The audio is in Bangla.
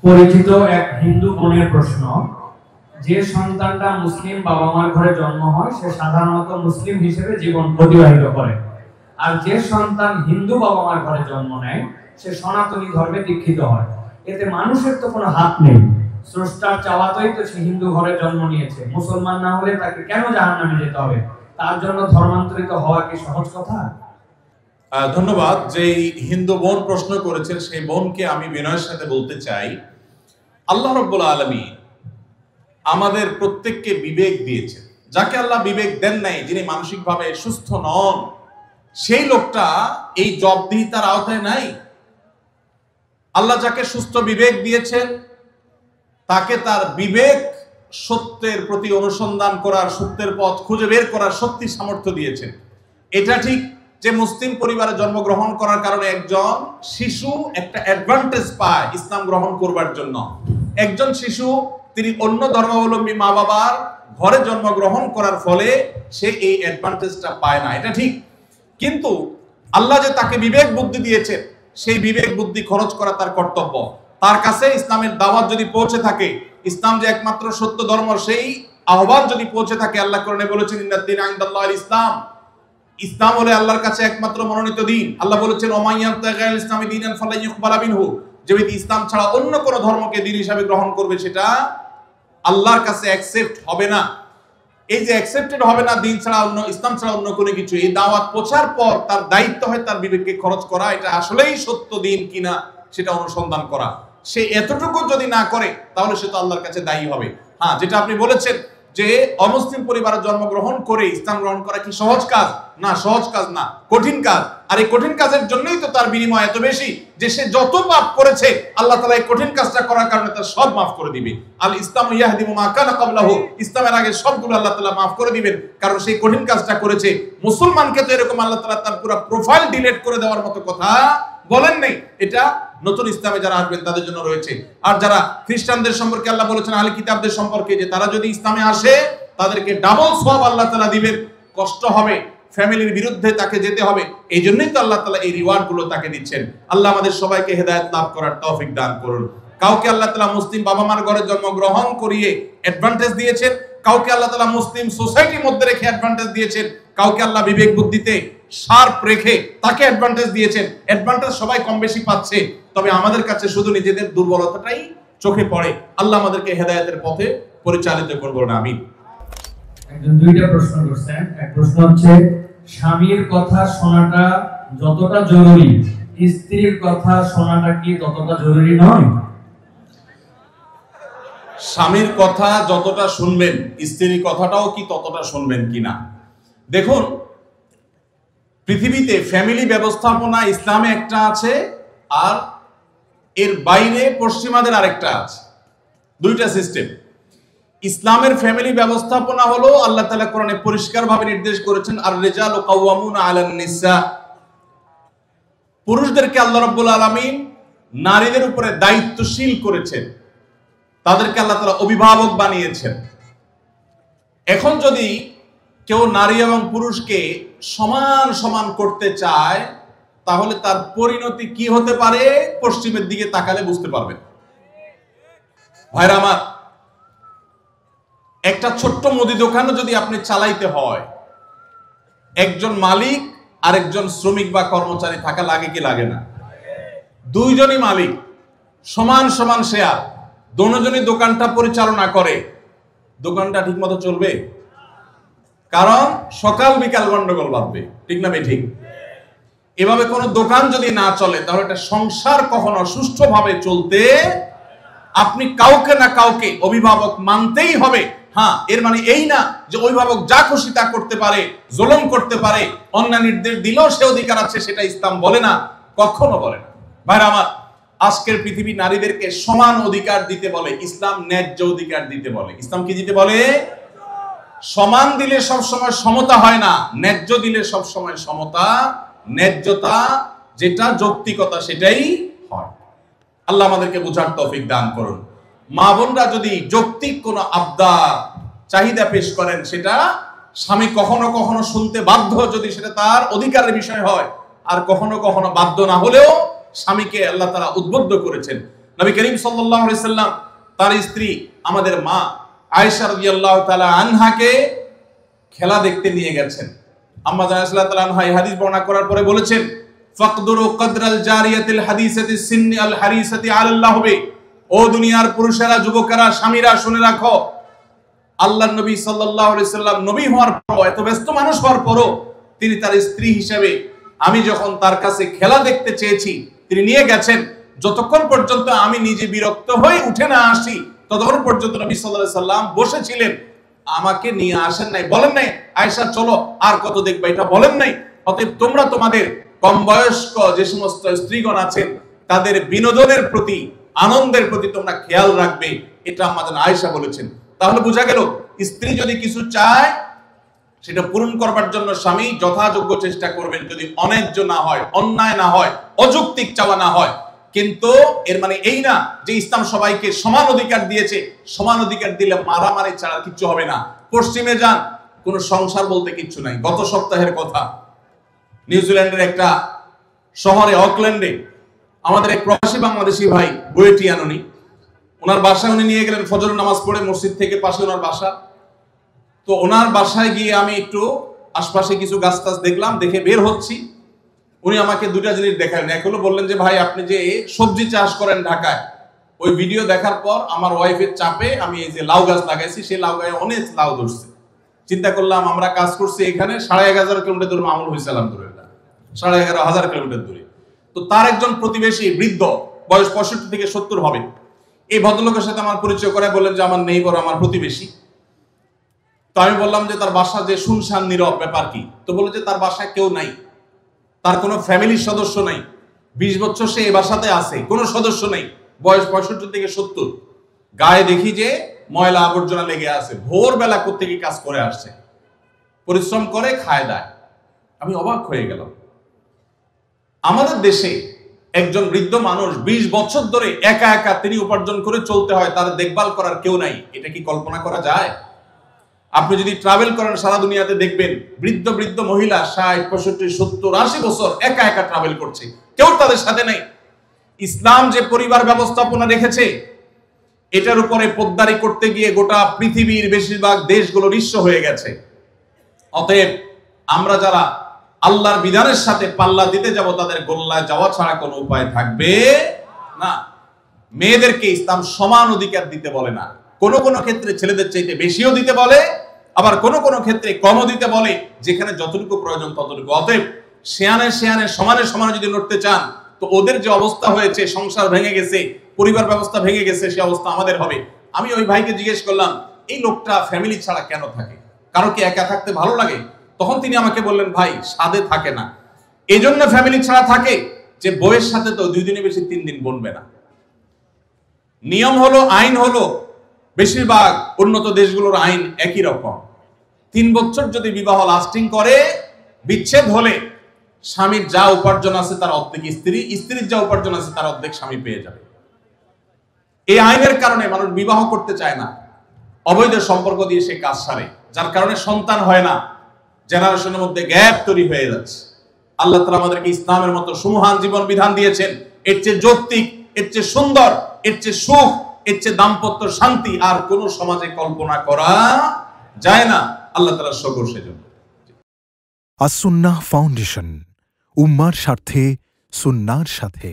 পরিচিত এক হিন্দু বোনের প্রশ্ন, যে সন্তানটা মুসলিম বাবা মার ঘরে জন্ম হয় সে সাধারণত মুসলিম হিসেবে জীবন অতিবাহিত করে, আর যে সন্তান হিন্দু বাবা মার ঘরে জন্ম নেয় সে সনাতনী ধর্মে দীক্ষিত হয়। এতে মানুষের তো কোনো হাত নেই, স্রষ্টার চাওয়াতেই তো সে হিন্দু ঘরে জন্ম নিয়েছে। মুসলমান না হলে তাকে কেন জাহান্নামে যেতে হবে? তার জন্য ধর্মান্তরিত হওয়া কি সহজ কথা? ধন্যবাদ। যে হিন্দু বোন প্রশ্ন করেছেন সেই বোনকে আমি বিনয়ের সাথে বলতে চাই, আল্লাহ রাব্বুল আলামিন আমাদের প্রত্যেককে বিবেক দিয়েছেন। যাকে আল্লাহ বিবেক দেন নাই, যিনি মানসিকভাবে সুস্থ নন, সেই লোকটা এই জবাবদিহিতার আওতায় নাই। আল্লাহ যাকে সুস্থ বিবেক দিয়েছেন তাকে তার বিবেক সত্যের প্রতি অনুসন্ধান করার, সত্যের পথ খুঁজে বের করার শক্তি সামর্থ্য দিয়েছেন। এটা ঠিক যে মুসলিম পরিবারে জন্মগ্রহণ করার কারণে একজন শিশু একটা অ্যাডভান্টেজ পায় ইসলাম গ্রহণ করবার জন্য। একজন শিশু তিনি অন্য ধর্মাবলম্বী মা বাবার ঘরে জন্মগ্রহণ করার ফলে সে এই অ্যাডভান্টেজটা পায় না, এটা ঠিক। কিন্তু আল্লাহ যে তাকে বিবেক বুদ্ধি দিয়েছে, সেই বিবেক বুদ্ধি খরচ করা তার কর্তব্য। তার কাছে ইসলামের দাওয়াত যদি পৌঁছে থাকে, ইসলাম যে একমাত্র সত্য ধর্ম, সেই আহ্বান যদি পৌঁছে থাকে, আল্লাহ কোরআনে বলেছেন ইন্নাদ-দীনা ইনদাল্লাহিল ইসলাম, ইসলাম হলো আল্লাহর কাছে একমাত্র মনোনীত দিন। আল্লাহ বলেছেন ওয়া ইয়াবতাগি গায়রাল ইসলামি দীনান ফালা ইউকবালা মিনহু, যে ব্যক্তি ইসলাম ছাড়া অন্য কোন ধর্মকে দ্বীন হিসেবে গ্রহণ করবে সেটা আল্লাহর কাছে অ্যাকসেপ্ট হবে না। এই যে অ্যাকসেপ্টেড হবে না দিন ছাড়া অন্য, ইসলাম ছাড়া অন্য কোনো কিছু, এই দাওয়াত পৌঁছার পর তার দায়িত্ব হয় তার বিবেককে খরচ করা, এটা আসলেই সত্য দিন কিনা সেটা অনুসন্ধান করা। সে এতটুকু যদি না করে তাহলে সে তো আল্লাহর কাছে দায়ী হবে। হ্যাঁ, যেটা আপনি বলেছেন যে অমুসলিম পরিবারে জন্মগ্রহণ করে ইসলাম গ্রহণ করা কি সহজ কাজ? না, সহজ কাজ না, কঠিন কাজ। আর এই কঠিন কাজের জন্যই তো তার বিনিময় এত বেশি যে সে যত পাপ করেছে আল্লাহ তাআলা এই কঠিন কাজটা করার কারণে তার সব মাফ করে দিবে। আল ইসলামু ইয়াহদিমু মা কানা ক্বাবলাহু, ইসলামের আগে সবগুলো আল্লাহ তাআলা মাফ করে দিবেন, কারণ সেই কঠিন কাজটা করেছে। মুসলমানকে তো এরকম আল্লাহ তাআলা তার পুরো প্রোফাইল ডিলিট করে দেওয়ার মতো কথা বলেন নাই। এটা নতুন ইসলামে যারা আসবেন তাদের জন্য রয়েছে। আর যারা খ্রিস্টানদের সম্পর্কে আল্লাহ বলেছেন আহলে কিতাবদের সম্পর্কে যে তারা যদি ইসলামে আসে তাদেরকে ডাবল সওয়াব আল্লাহ তাআলা দিবেন, কষ্ট হবে, ফ্যামিলির বিরুদ্ধে তাকে যেতে হবে। এই জন্যই তো আল্লাহ তাআলা এই রিওয়ার্ড গুলো তাকে দিচ্ছেন। আল্লাহ আমাদের সবাইকে হেদায়েত লাভ করার তৌফিক দান করুন। কাউকে আল্লাহ তাআলা মুসলিম বাবা মার ঘরে জন্মগ্রহণ করিয়ে অ্যাডভান্টেজ দিয়েছেন, কাউকে আল্লাহ তাআলা মুসলিম সোসাইটির মধ্যে রেখে অ্যাডভান্টেজ দিয়েছেন, কাউকে আল্লাহ বিবেক বুদ্ধিতে শার্প রেখে তাকে অ্যাডভান্টেজ দিয়েছেন। অ্যাডভান্টেজ সবাই কম বেশি পাচ্ছে, তবে আমাদের কাছে শুধু নিজেদের দুর্বলতাটাই চোখে পড়ে। আল্লাহ আমাদেরকে হেদায়েতের পথে পরিচালিত করুন, আমিন। একজন দুইটা প্রশ্ন করছেন। এক প্রশ্ন হচ্ছে, স্বামীর কথা শোনাটা যতটা জরুরি স্ত্রীর কথা শোনাটা কি ততটা জরুরি নয়? স্বামীর কথা যতটা শুনবেন স্ত্রীর কথাটাও কি ততটা শুনবেন কিনা? দেখুন, পৃথিবীতে ফ্যামিলি ব্যবস্থাপনা ইসলামে একটা আছে, আর এর বাইরে পশ্চিমাদের আরেকটা আছে। দুইটা সিস্টেম। ইসলামের ফ্যামিলি ব্যবস্থাপনা হলো আল্লাহ তাআলা কোরআনে পরিষ্কারভাবে নির্দেশ করেছেন আর রিজালু কাওয়ামুনা আলান নিসা, পুরুষদেরকে আল্লাহ রাব্বুল আলামিন নারীদের উপরে দায়িত্বশীল করেছেন, তাদেরকে আল্লাহ তাআলা অভিভাবক বানিয়েছেন। এখন যদি কেউ নারী এবং পুরুষকে সমান সমান করতে চায় তাহলে তার পরিণতি কি হতে পারে পশ্চিমের দিকে তাকালে বুঝতে পারবেন। ভাইরা আমার, একটা ছোট্ট মুদি দোকানও যদি আপনি চালাইতে হয়, একজন মালিক আর একজন শ্রমিক বা কর্মচারী থাকা লাগে কি লাগে না? দুইজনই মালিক, সমান সমান শেয়ার, দুজনই দোকানটা পরিচালনা করে, দোকানটা ঠিকমতো চলবে? কারণ সকাল বিকাল গন্ডগোল বাঁধবে, ঠিক না ঠিক? এভাবে কোনো দোকান যদি না চলে তাহলে একটা সংসার কখনো সুষ্ঠুভাবে চলতে আপনি কাউকে না কাউকে অভিভাবক মানতেই হবে। হ্যাঁ, এর মানে এই না যে অভিভাবক যা খুশি তা করতে পারে, জুলুম করতে পারে, অন্য নির্দেশ দিলেও সে অধিকার আছে, সেটা ইসলাম বলে না, কখনো বলে না। ভাইরা আমার, আজকের পৃথিবী নারীদেরকে সমান অধিকার দিতে বলে, ইসলাম ন্যায্য অধিকার দিতে বলে। ইসলাম কি দিতে বলে? সমান দিলে সব সময় সমতা হয় না, ন্যায্য দিলে সব সময় সমতা, ন্যায্যতা যেটা যৌক্তিকতা সেটাই হয়। আল্লাহ আমাদেরকে বুঝার তৌফিক দান করুন। মা বোনরা যদি যৌক্তিক কোন আবদার চাহিদা পেশ করেন সেটা স্বামী কখনো কখনো শুনতে বাধ্য যদি সেটা তার অধিকারের বিষয় হয়, আর কখনো কখনো বাধ্য না হলেও স্বামীকে আল্লাহ তাআলা উদ্বুদ্ধ করেছেন। নবী করিম সাল্লাল্লাহু আলাইহি সাল্লাম তার স্ত্রী আমাদের মা আয়েশা রাদিয়াল্লাহু তাআলা আনহাকে খেলা দেখতে নিয়ে গেছেন। আম্মা জানা রাদিয়াল্লাহু তাআলা আনহা এই হাদিস বর্ণনা করার পরে বলেছেন, ফাকদুরু কদরাল জারিয়াতিল হাদিসাতি সিন্নি আল হারিসাতি আলাল্লাহ বে। ও দুনিয়ার পুরুষেরা, যুবকেরা, স্বামীরা, শুনে রাখো, আল্লাহর নবী সাল্লাল্লাহু আলাইহি সাল্লাম নবী হওয়ার পর, এত ব্যস্ত মানুষ হওয়ার পরও তিনি তার স্ত্রী হিসেবে আমি যখন তার কাছে খেলা দেখতে চেয়েছি তিনি নিয়ে গেছেন। যতক্ষণ পর্যন্ত আমি নিজে বিরক্ত হয়ে উঠে না আসি ততক্ষণ পর্যন্ত নবী সাল্লাল্লাহু আলাইহি সাল্লাম বসেছিলেন, আমাকে নিয়ে আসেন নাই, বলেন নাই আয়েশা চলো আর কত দেখবে, এটা বলেন নাই। অতএব তোমরা তোমাদের কম বয়স্ক যে সমস্ত স্ত্রীগণ আছেন তাদের বিনোদনের প্রতি, আনন্দের প্রতি তোমরা খেয়াল রাখবে, এটা আমাদের আয়েশা বলেছেন। তাহলে বোঝা গেল স্ত্রী যদি কিছু চায় সেটা পূরণ করবার জন্য স্বামী যথাযোগ্য চেষ্টা করবেন, যদি অন্যায্য না হয়, অন্যায় না হয়, অযৌক্তিক চাওয়া না হয়। কিন্তু এর মানে এই না যে ইসলাম সবাইকে সমান অধিকার দিয়েছে, সমান অধিকার দিলে মারামারি ছাড়া কিচ্ছু হবে না। পশ্চিমে যান, কোনো সংসার বলতে কিচ্ছু নাই। গত সপ্তাহের কথা, নিউজিল্যান্ডের একটা শহরে অকল্যান্ডে আমাদের এক প্রবাসী বাংলাদেশি ভাই বুয়েটি আননি, ওনার বাসায় উনি নিয়ে গেলেন ফজর নামাজ পড়ে, মসজিদ থেকে পাশে ওনার বাসা। তো ওনার বাসায় গিয়ে আমি একটু আশপাশে কিছু গাছ টাছ দেখলাম, দেখে বের হচ্ছি। উনি আমাকে দুটা জিনিস দেখালেন। এক হলো বললেন যে ভাই আপনি যে সবজি চাষ করেন ঢাকায়, ওই ভিডিও দেখার পর আমার ওয়াইফের চাপে আমি এই যে লাউ গাছ লাগাইছি, সেই লাউ গায়ে অনেক লাউ ধরছে। চিন্তা করলাম আমরা কাজ করছি এখানে 11,500 কিলোমিটার দূরে, মামুল হয়েছিলাম দূরে, 11,500 কিলোমিটার দূরে। তো তার একজন প্রতিবেশী বৃদ্ধ, বয়স 65 থেকে 70 হবে, এই ভদ্রলোকের সাথে আমার পরিচয় করে বললেন যে আমার নেইবার, আমার প্রতিবেশী। তো আমি বললাম যে তার বাসা যে শুনশান নীরব, ব্যাপার কি? তো বলল যে তার বাসায় কেউ নাই, তার কোনো ফ্যামিলির সদস্য নাই, 20 বছর সে এই বাসাতে আছে, কোনো সদস্য নেই, বয়স 65 থেকে 70। গায়ে দেখি যে ময়লা আবর্জনা লেগে আছে, ভোরবেলা কোত্থেকে কাজ করে আসছে, পরিশ্রম করে খায় দায়। আমি অবাক হয়ে গেলাম। আমাদের দেশে একজন বৃদ্ধ মানুষ 20 বছর ধরে একা একা তিনি উপার্জন করে চলতে হয়, তার দেখভাল করার কেউ নাই। এটা কি কল্পনা করা যায়? আপনি যদি ট্রাভেল করেন সারা দুনিয়াতে দেখবেন বৃদ্ধ বৃদ্ধ মহিলা 60, 65, 70, 80 বছর একা একা ট্রাভেল করছে, কেউ তাদের সাথে নেই। ইসলাম যে পরিবার ব্যবস্থাপনা রেখেছে এটার উপরে পোদ্দারি করতে গিয়ে গোটা পৃথিবীর বেশিরভাগ দেশগুলো নিঃস্ব হয়ে গেছে। অতএব আমরা যারা আল্লাহর বিধানের সাথে পাল্লা দিতে যাব তাদের গোল্লায় যাওয়া ছাড়া কোনো উপায় থাকবে না। মেয়েদেরকে ইসলাম সমান অধিকার দিতে বলে না, কোন কোন ক্ষেত্রে ছেলেদের চাইতে বেশিও দিতে বলে, আবার কোন কোন ক্ষেত্রে কমও দিতে বলে, যেখানে যতটুকু প্রয়োজন ততটুকু। অতএব শেয়ানে শেয়ানে সমানে সমানে যদি লড়তে চান তো ওদের যে অবস্থা হয়েছে, সংসার ভেঙে গেছে, পরিবার ব্যবস্থা ভেঙে গেছে, সে অবস্থা আমাদের হবে। আমি ওই ভাইকে জিজ্ঞেস করলাম এই লোকটা ফ্যামিলি ছাড়া কেন থাকে, কারো কি একা থাকতে ভালো লাগে? তখন তিনি আমাকে বললেন ভাই সাধে থাকে না, এই জন্য ফ্যামিলি ছাড়া থাকে যে বউয়ের সাথে তো 2 দিনে বেশি 3 দিন বনবে না। নিয়ম হলো, আইন হলো, বেশিরভাগ উন্নত দেশগুলোর আইন একই রকম। 3 বছর যদি বিবাহ লাস্টিং করে, বিচ্ছেদ হলে স্বামীর যা উপার্জন আছে তার অর্ধেক স্ত্রী, স্ত্রীর যা উপার্জন আছে তার অর্ধেক স্বামী পেয়ে যাবে। এই আইনের কারণে মানুষ বিবাহ করতে চায় না, অবৈধ সম্পর্ক দিয়ে সে কাজ সারে, যার কারণে সন্তান হয় না, জেনারেশনের মধ্যে গ্যাপ তৈরি হয়ে যাচ্ছে। আল্লাহ তাআলা আমাদেরকে ইসলামের মতো সুমহান জীবন বিধান দিয়েছেন, এর চেয়ে যৌক্তিক, এর চেয়ে সুন্দর, এর চেয়ে সুখ, এর চেয়ে দাম্পত্য শান্তি আর কোন সমাজে কল্পনা করা যায় না। আল্লাহ তাআলা শুকর সেজন্য। আস-সুন্নাহ ফাউন্ডেশন, উম্মার স্বার্থে সুন্নাহর সাথে।